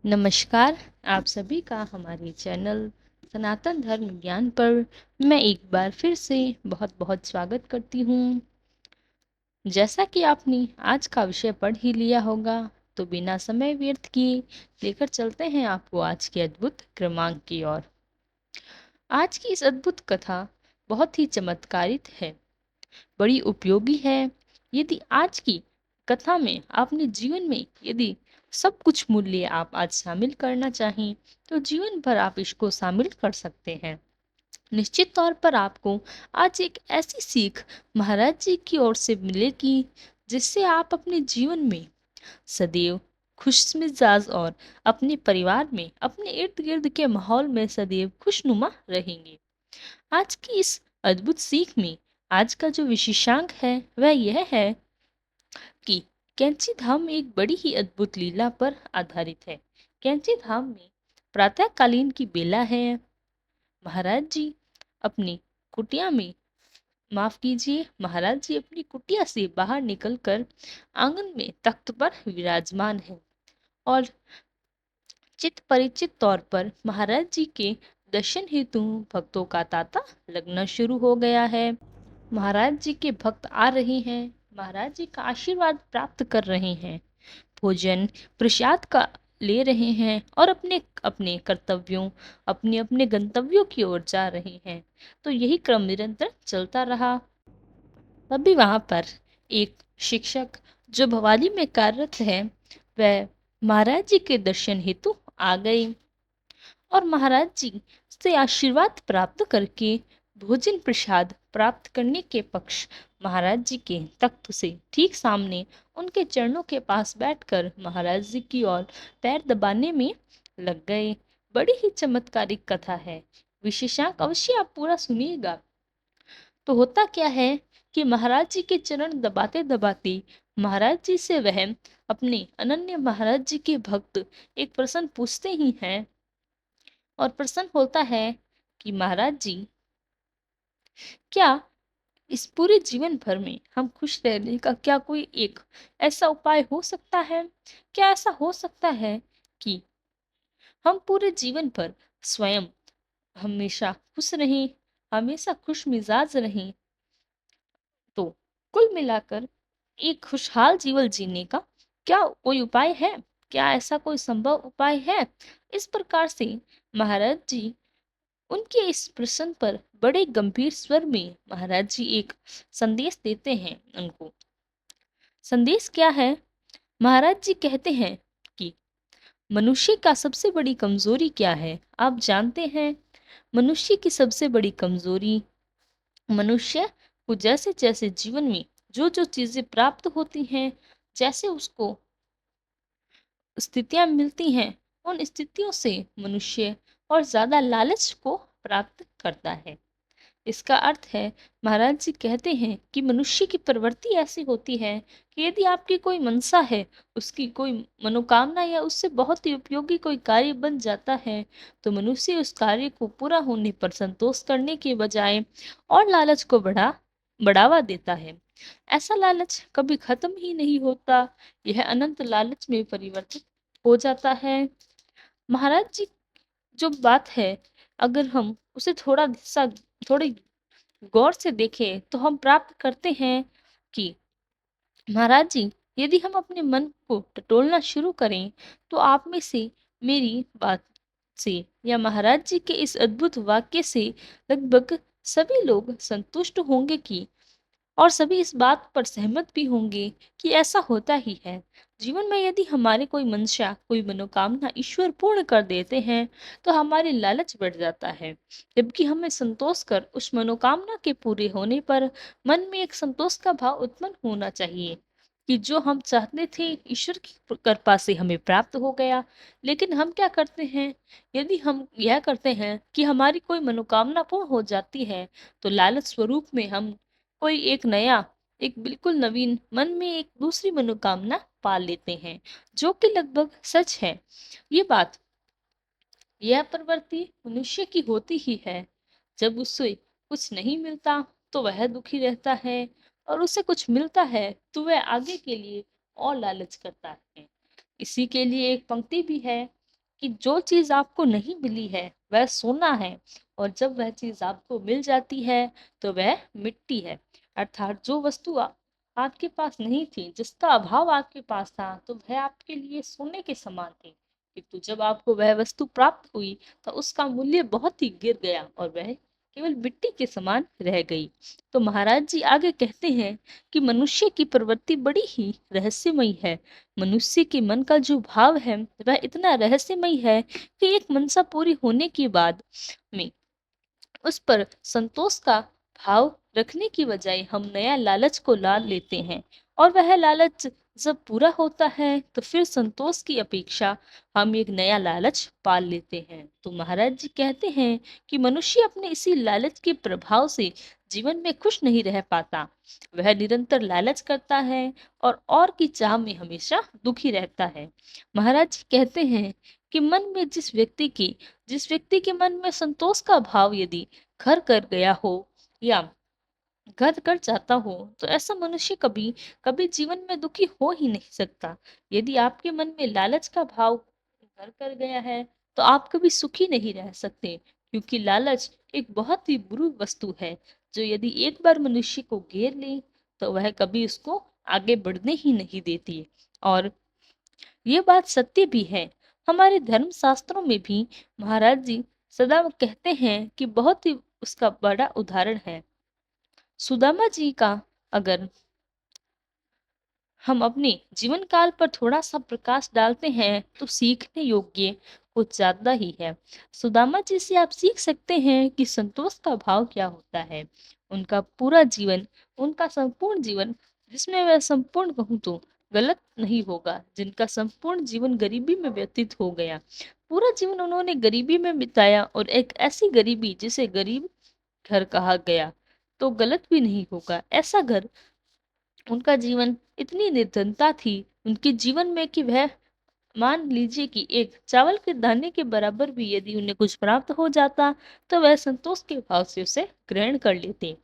नमस्कार। आप सभी का हमारे चैनल सनातन धर्म ज्ञान पर मैं एक बार फिर से बहुत बहुत स्वागत करती हूँ। जैसा कि आपने आज का विषय पढ़ ही लिया होगा, तो बिना समय व्यर्थ किए लेकर चलते हैं आपको आज के अद्भुत क्रमांक की ओर। आज की इस अद्भुत कथा बहुत ही चमत्कारित है, बड़ी उपयोगी है। यदि आज की कथा में आपने जीवन में यदि सब कुछ मूल्य आप आज शामिल करना चाहें, तो जीवन भर आप इसको शामिल कर सकते हैं। निश्चित तौर पर आपको आज एक ऐसी सीख महाराज जी की ओर से मिलेगी, जिससे आप अपने जीवन में सदैव खुशमिजाज और अपने परिवार में, अपने इर्द गिर्द के माहौल में सदैव खुशनुमा रहेंगे। आज की इस अद्भुत सीख में आज का जो विशेषांक है वह यह है कि कैंची धाम एक बड़ी ही अद्भुत लीला पर आधारित है। कैंची धाम में प्रातःकालीन की बेला है। महाराज जी अपनी कुटिया में, माफ कीजिए, महाराज जी अपनी कुटिया से बाहर निकलकर आंगन में तख्त पर विराजमान है और चित परिचित तौर पर महाराज जी के दर्शन हेतु भक्तों का तांता लगना शुरू हो गया है। महाराज जी के भक्त आ रहे हैं, महाराज जी का आशीर्वाद प्राप्त कर रहे हैं, भोजन प्रसाद का ले रहे हैं और अपने अपने कर्तव्यों, अपने अपने गंतव्यों की ओर जा रहे हैं। तो यही क्रम निरंतर चलता रहा। तभी वहां पर एक शिक्षक जो भवाली में कार्यरत है, वह महाराज जी के दर्शन हेतु आ गए और महाराज जी से आशीर्वाद प्राप्त करके भोजन प्रसाद प्राप्त करने के पक्ष महाराज जी के तख्त से ठीक सामने उनके चरणों के पास बैठकर महाराज जी की ओर पैर दबाने में लग गए। बड़ी ही चमत्कारिक कथा है, विशेषांक अवश्य आप पूरा सुनिएगा। तो होता क्या है कि महाराज जी के चरण दबाते दबाते महाराज जी से वह अपने अनन्य महाराज जी के भक्त एक प्रश्न पूछते ही हैं और प्रश्न होता है कि महाराज जी, क्या इस पूरे जीवन भर में हम खुश रहने का क्या कोई एक ऐसा उपाय हो सकता है? क्या ऐसा हो सकता है कि हम पूरे जीवन भर स्वयं हमेशा खुश रहें, हमेशा खुश मिजाज रहें? तो कुल मिलाकर एक खुशहाल जीवन जीने का क्या कोई उपाय है? क्या ऐसा कोई संभव उपाय है? इस प्रकार से महाराज जी उनके इस प्रश्न पर बड़े गंभीर स्वर में महाराज जी एक संदेश देते हैं उनको। संदेश क्या है? महाराज जी कहते हैं कि मनुष्य का सबसे बड़ी कमजोरी क्या है? आप जानते हैं, मनुष्य की सबसे बड़ी कमजोरी, मनुष्य को जैसे जैसे जीवन में जो जो चीजें प्राप्त होती हैं, जैसे उसको स्थितियां मिलती हैं, उन स्थितियों से मनुष्य और ज्यादा लालच को प्राप्त करता है। इसका अर्थ है, महाराज जी कहते हैं कि मनुष्य की प्रवृत्ति ऐसी होती है कि यदि आपकी कोई मनसा है, उसकी कोई मनोकामना या उससे बहुत ही उपयोगी कोई कार्य बन जाता है, तो मनुष्य उस कार्य को पूरा होने पर संतोष करने के बजाय और लालच को बढ़ावा देता है। ऐसा लालच कभी खत्म ही नहीं होता, यह अनंत लालच में परिवर्तित हो जाता है। महाराज जी जो बात है, अगर हम उसे थोड़ी गौर से देखें, तो हम प्राप्त करते हैं कि महाराज जी, यदि हम अपने मन को टटोलना शुरू करें, तो आप में से मेरी बात से या महाराज जी के इस अद्भुत वाक्य से लगभग सभी लोग संतुष्ट होंगे कि और सभी इस बात पर सहमत भी होंगे कि ऐसा होता ही है। जीवन में यदि हमारे कोई मंशा, कोई मनोकामना ईश्वर पूर्ण कर देते हैं, तो हमारी लालच बढ़ जाता है, जबकि हमें संतोष कर उस मनोकामना के पूरे होने पर मन में एक संतोष का भाव उत्पन्न होना चाहिए कि जो हम चाहते थे ईश्वर की कृपा से हमें प्राप्त हो गया। लेकिन हम क्या करते हैं, यदि हम यह करते हैं कि हमारी कोई मनोकामना पूर्ण हो जाती है, तो लालच स्वरूप में हम कोई एक नया, एक बिल्कुल नवीन मन में एक दूसरी मनोकामना पाल लेते हैं, जो कि लगभग सच है। ये बात, यह प्रवृत्ति मनुष्य की होती ही है। जब उससे कुछ नहीं मिलता तो वह दुखी रहता है, और उसे कुछ मिलता है तो वह आगे के लिए और लालच करता है। इसी के लिए एक पंक्ति भी है कि जो चीज़ आपको नहीं मिली है वह सोना है, और जब वह चीज़ आपको मिल जाती है तो वह मिट्टी है। अर्थात जो वस्तु आपके पास नहीं थी, जिसका अभाव आपके पास था, तो वह आपके लिए सोने के समान थी। किंतु जब आपको वह वस्तु प्राप्त हुई तो उसका मूल्य बहुत ही गिर गया और वह केवल मिट्टी के समान रह गई। तो महाराज जी आगे कहते हैं कि मनुष्य की प्रवृत्ति बड़ी ही रहस्यमयी है। मनुष्य के मन का जो भाव है वह इतना रहस्यमयी है कि एक मनसा पूरी होने के बाद में उस पर संतोष का भाव रखने की बजाय हम नया लालच को लाद लेते हैं, और वह लालच जब पूरा होता है तो फिर संतोष की अपेक्षा हम एक नया लालच पाल लेते हैं। तो महाराज जी कहते हैं कि मनुष्य अपने इसी लालच के प्रभाव से जीवन में खुश नहीं रह पाता। वह निरंतर लालच करता है और की चाह में हमेशा दुखी रहता है। महाराज जी कहते हैं कि मन में जिस व्यक्ति के मन में संतोष का भाव यदि घर कर गया हो या घर कर जाता हो, तो ऐसा मनुष्य कभी कभी जीवन में दुखी हो ही नहीं सकता। यदि आपके मन में लालच का भाव घर कर गया है तो आप कभी सुखी नहीं रह सकते, क्योंकि लालच एक बहुत ही बुरी वस्तु है जो यदि एक बार मनुष्य को घेर ले तो वह कभी उसको आगे बढ़ने ही नहीं देती। और ये बात सत्य भी है। हमारे धर्म शास्त्रों में भी महाराज जी सदा कहते हैं कि बहुत ही उसका बड़ा उदाहरण है सुदामा जी का। अगर हम अपने जीवन काल पर थोड़ा सा प्रकाश डालते हैं तो सीखने योग्य कुछ ज्यादा ही है। सुदामा जी से आप सीख सकते हैं कि संतोष का भाव क्या होता है। उनका पूरा जीवन, उनका संपूर्ण जीवन, जिसमें वह संपूर्ण कहूँ तो गलत नहीं होगा, जिनका संपूर्ण जीवन गरीबी में व्यतीत हो गया, पूरा जीवन उन्होंने गरीबी में बिताया, और एक ऐसी गरीबी जिसे गरीब घर कहा गया तो गलत भी नहीं होगा। ऐसा घर, उनका जीवन इतनी निर्धनता थी उनके जीवन में कि वह, मान लीजिए कि एक चावल के दाने के बराबर भी यदि उन्हें कुछ प्राप्त हो जाता तो वह संतोष के भाव से उसे ग्रहण कर लेते।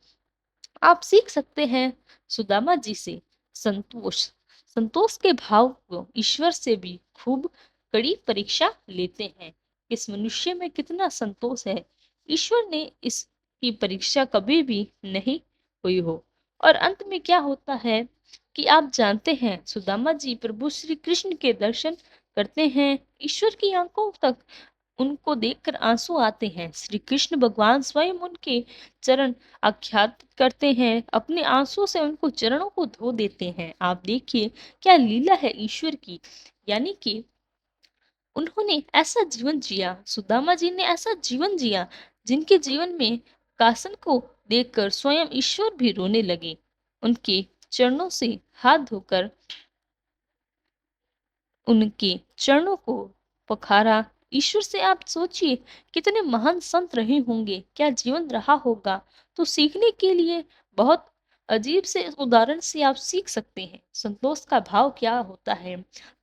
आप सीख सकते हैं सुदामा जी से संतोष। संतोष के भाव को ईश्वर से भी खूब कड़ी परीक्षा लेते हैं। इस मनुष्य में कितना संतोष है, ईश्वर ने इसकी परीक्षा कभी भी नहीं हुई हो। और अंत में क्या होता है कि आप जानते हैं सुदामा जी प्रभु श्री कृष्ण के दर्शन करते हैं। ईश्वर की आंखों तक उनको देखकर आंसू आते हैं। श्री कृष्ण भगवान स्वयं उनके चरण आख्यात करते हैं, अपने आंसू से उनको चरणों को धो देते हैं। आप देखिए क्या लीला है ईश्वर की। यानी कि उन्होंने ऐसा जीवन जिया, सुदामा जी ने ऐसा जीवन जिया जिनके जीवन में कासन को देखकर स्वयं ईश्वर भी रोने लगे। उनके चरणों से हाथ धोकर उनके चरणों को पखारा। ईश्वर से आप सोचिए कितने महान संत रहे होंगे, क्या जीवन रहा होगा। तो सीखने के लिए बहुत अजीब से उदाहरण से आप सीख सकते हैं संतोष का भाव क्या होता है।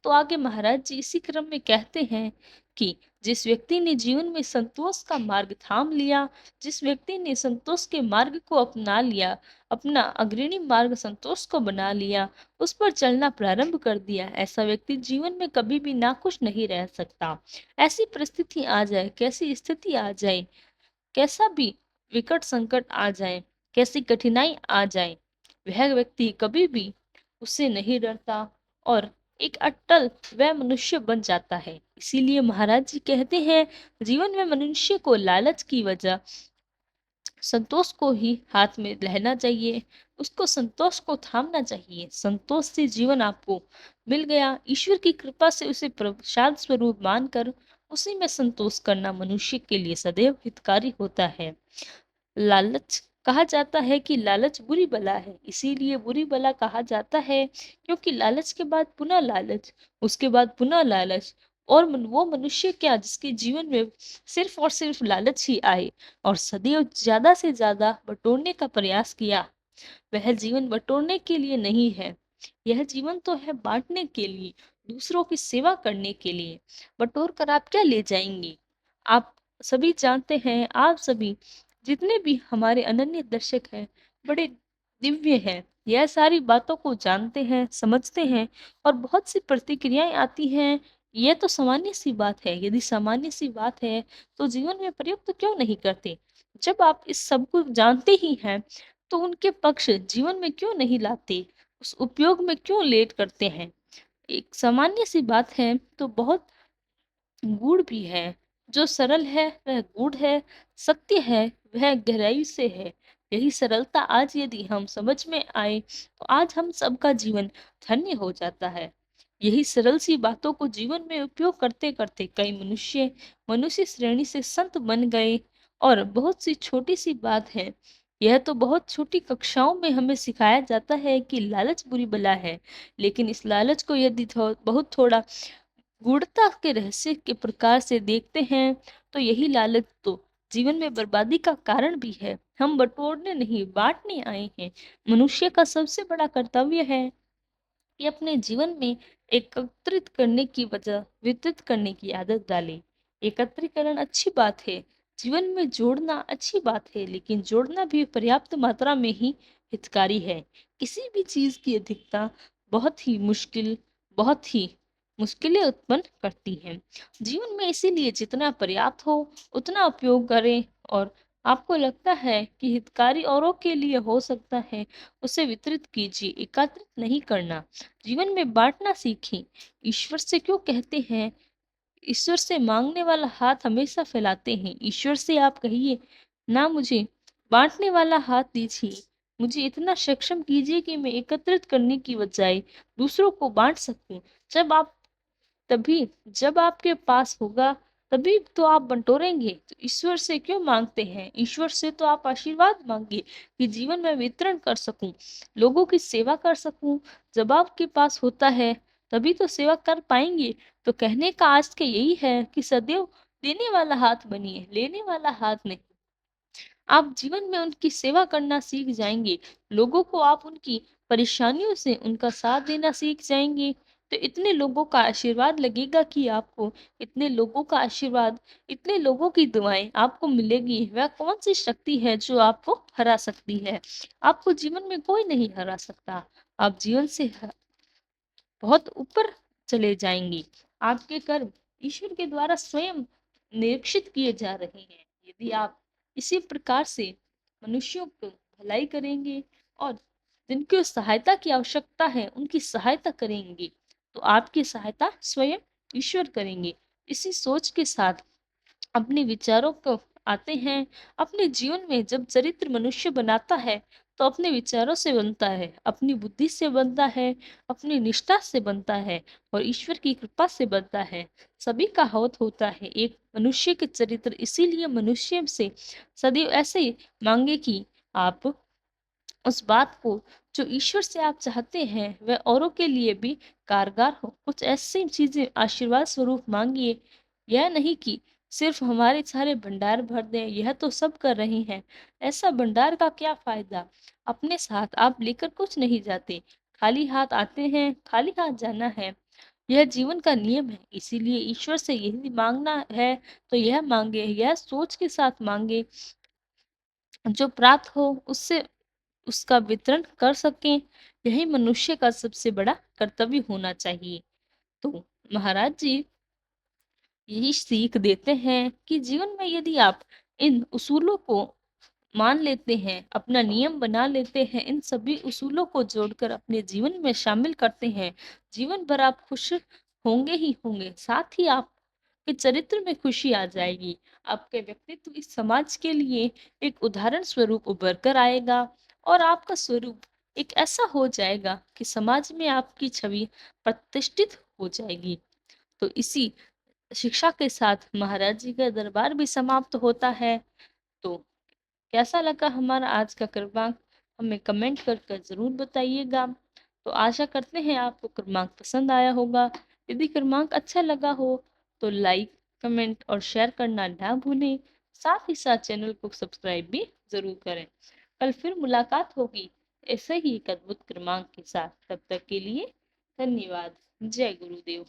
तो आगे महाराज जी इसी क्रम में कहते हैं कि जिस व्यक्ति ने जीवन में संतोष का मार्ग थाम लिया, जिस व्यक्ति ने संतोष के मार्ग को अपना लिया, अपना अग्रणी मार्ग संतोष को बना लिया, उस पर चलना प्रारंभ कर दिया, ऐसा व्यक्ति जीवन में कभी भी नाखुश नहीं रह सकता। ऐसी परिस्थिति आ जाए, कैसी स्थिति आ जाए, कैसा भी विकट संकट आ जाए, कैसी कठिनाई आ जाए, वह व्यक्ति कभी भी उससे नहीं डरता और एक अटल वह मनुष्य बन जाता है। इसीलिए महाराज जी कहते हैं जीवन में मनुष्य को लालच की वजह संतोष को ही हाथ में रहना चाहिए, उसको संतोष को थामना चाहिए। संतोष से जीवन आपको मिल गया, ईश्वर की कृपा से उसे प्रसाद स्वरूप मानकर उसी में संतोष करना मनुष्य के लिए सदैव हितकारी होता है। लालच कहा जाता है कि लालच बुरी बला है, इसीलिए बुरी बला कहा जाता है क्योंकि लालच के बाद पुनः लालच, उसके बाद पुनः लालच, और वो मनुष्य क्या जिसके जीवन में सिर्फ और सिर्फ लालच ही आए और सदैव ज्यादा से ज्यादा बटोरने का प्रयास किया, वह जीवन बटोरने के लिए नहीं है। यह जीवन तो है बांटने के लिए, दूसरों की सेवा करने के लिए। बटोर कर आप क्या ले जाएंगे। आप सभी जानते हैं, आप सभी जितने भी हमारे अनन्य दर्शक हैं बड़े दिव्य हैं, यह सारी बातों को जानते हैं, समझते हैं, और बहुत सी प्रतिक्रियाएं आती हैं यह तो सामान्य सी बात है। यदि सामान्य सी बात है, तो जीवन में प्रयोग तो क्यों नहीं करते? जब आप इस सब को जानते ही हैं, तो उनके पक्ष जीवन में क्यों नहीं लाते? उस उपयोग में क्यों लेट करते हैं? एक सामान्य सी बात है, तो बहुत गूढ़ भी है। जो सरल है वह गूढ़ है, सत्य है वह गहराई से है। यही सरलता आज यदि हम समझ में आए, तो आज हम सबका जीवन धन्य हो जाता है। यही सरल सी बातों को जीवन में उपयोग करते करते कई मनुष्य मनुष्य श्रेणी से संत बन गए। और बहुत सी छोटी सी बात है, यह तो बहुत छोटी कक्षाओं में हमें सिखाया जाता है कि लालच बुरी बला है। लेकिन इस लालच को यदि बहुत थोड़ा गूढ़ता के रहस्य के प्रकार से देखते हैं, तो यही लालच तो जीवन में बर्बादी का कारण भी है। हम बटोरने नहीं, बांटने आए हैं। मनुष्य का सबसे बड़ा कर्तव्य है कि अपने जीवन में एकत्रित करने की बजाय वितरित करने की आदत डालें। एकत्रीकरण अच्छी बात है, जीवन में जोड़ना अच्छी बात है, लेकिन जोड़ना भी पर्याप्त मात्रा में ही हितकारी है। किसी भी चीज की अधिकता बहुत ही बहुत ही मुश्किलें उत्पन्न करती हैं। जीवन में इसीलिए जितना पर्याप्त हो उतना उपयोग करें, और आपको लगता है कि हितकारी औरों के लिए हो सकता है, उसे वितरित कीजिए, एकत्रित नहीं करना। जीवन में बांटना सीखें। ईश्वर से क्यों कहते हैं, ईश्वर से मांगने वाला हाथ हमेशा फैलाते हैं। ईश्वर से आप कहिए, ना मुझे बांटने वाला हाथ दीजिए, मुझे इतना सक्षम कीजिए कि मैं एकत्रित करने की बजाय दूसरों को बांट सकूं। जब आप तभी जब आपके पास होगा, तभी तो आप बंटोरेंगे। तो ईश्वर से क्यों मांगते हैं? ईश्वर से तो आप आशीर्वाद मांगिए कि जीवन में वितरण कर सकूं, लोगों की सेवा कर सकूं। जब आपके पास होता है, तभी तो सेवा कर पाएंगे। तो कहने का आज के यही है कि सदैव देने वाला हाथ बनिए, लेने वाला हाथ नहीं। आप जीवन में उनकी सेवा करना सीख जाएंगे। लोगों को आप उनकी परेशानियों से उनका साथ देना सीख जाएंगे। तो इतने लोगों का आशीर्वाद लगेगा कि आपको, इतने लोगों का आशीर्वाद, इतने लोगों की दुआएं आपको मिलेगी। वह कौन सी शक्ति है जो आपको हरा सकती है? आपको जीवन में कोई नहीं हरा सकता। आप जीवन से बहुत ऊपर चले जाएंगे। आपके कर्म ईश्वर के द्वारा स्वयं निरीक्षित किए जा रहे हैं। यदि आप इसी प्रकार से मनुष्यों को भलाई करेंगे और जिनको सहायता की आवश्यकता है उनकी सहायता करेंगे, तो आपकी सहायता स्वयं ईश्वर करेंगे। इसी सोच के साथ अपने विचारों को आते हैं। अपने जीवन में जब चरित्र मनुष्य बनाता है, तो अपने विचारों से बनता है, अपनी बुद्धि से बनता है, अपनी निष्ठा से बनता है, और ईश्वर की कृपा से बनता है। सभी का हौत होता है एक मनुष्य के चरित्र। इसीलिए मनुष्य से सदैव ऐसे मांगे कि आप उस बात को जो ईश्वर से आप चाहते हैं वह औरों के लिए भी कारगर हो। कुछ ऐसी चीजें आशीर्वाद स्वरूप मांगिए। यह नहीं कि सिर्फ हमारे सारे भंडार भर दें, यह तो सब कर रहे हैं। ऐसा भंडार का क्या फायदा? अपने साथ आप लेकर कुछ नहीं जाते, खाली हाथ आते हैं, खाली हाथ जाना है। यह जीवन का नियम है। इसीलिए ईश्वर से यही मांगना है, तो यह मांगे, यह सोच के साथ मांगे, जो प्राप्त हो उससे उसका वितरण कर सकें। यही मनुष्य का सबसे बड़ा कर्तव्य होना चाहिए। तो महाराज जी यही सीख देते हैं कि जीवन में यदि आप इन उसूलों को मान लेते हैं, अपना नियम बना लेते हैं, इन सभी उसूलों को जोड़कर अपने जीवन में शामिल करते हैं, जीवन भर आप खुश होंगे ही होंगे। साथ ही आपके चरित्र में खुशी आ जाएगी। आपके व्यक्तित्व इस समाज के लिए एक उदाहरण स्वरूप उभर कर आएगा, और आपका स्वरूप एक ऐसा हो जाएगा कि समाज में आपकी छवि प्रतिष्ठित हो जाएगी। तो इसी शिक्षा के साथ महाराज जी का दरबार भी समाप्त होता है। तो कैसा लगा हमारा आज का क्रमांक, हमें कमेंट कर कर ज़रूर बताइएगा। तो आशा करते हैं आपको क्रमांक पसंद आया होगा। यदि क्रमांक अच्छा लगा हो, तो लाइक, कमेंट और शेयर करना ना भूलें। साथ ही साथ चैनल को सब्सक्राइब भी ज़रूर करें। कल फिर मुलाकात होगी ऐसे ही एक अद्भुत क्रमांक के साथ। तब तक के लिए धन्यवाद। जय गुरुदेव।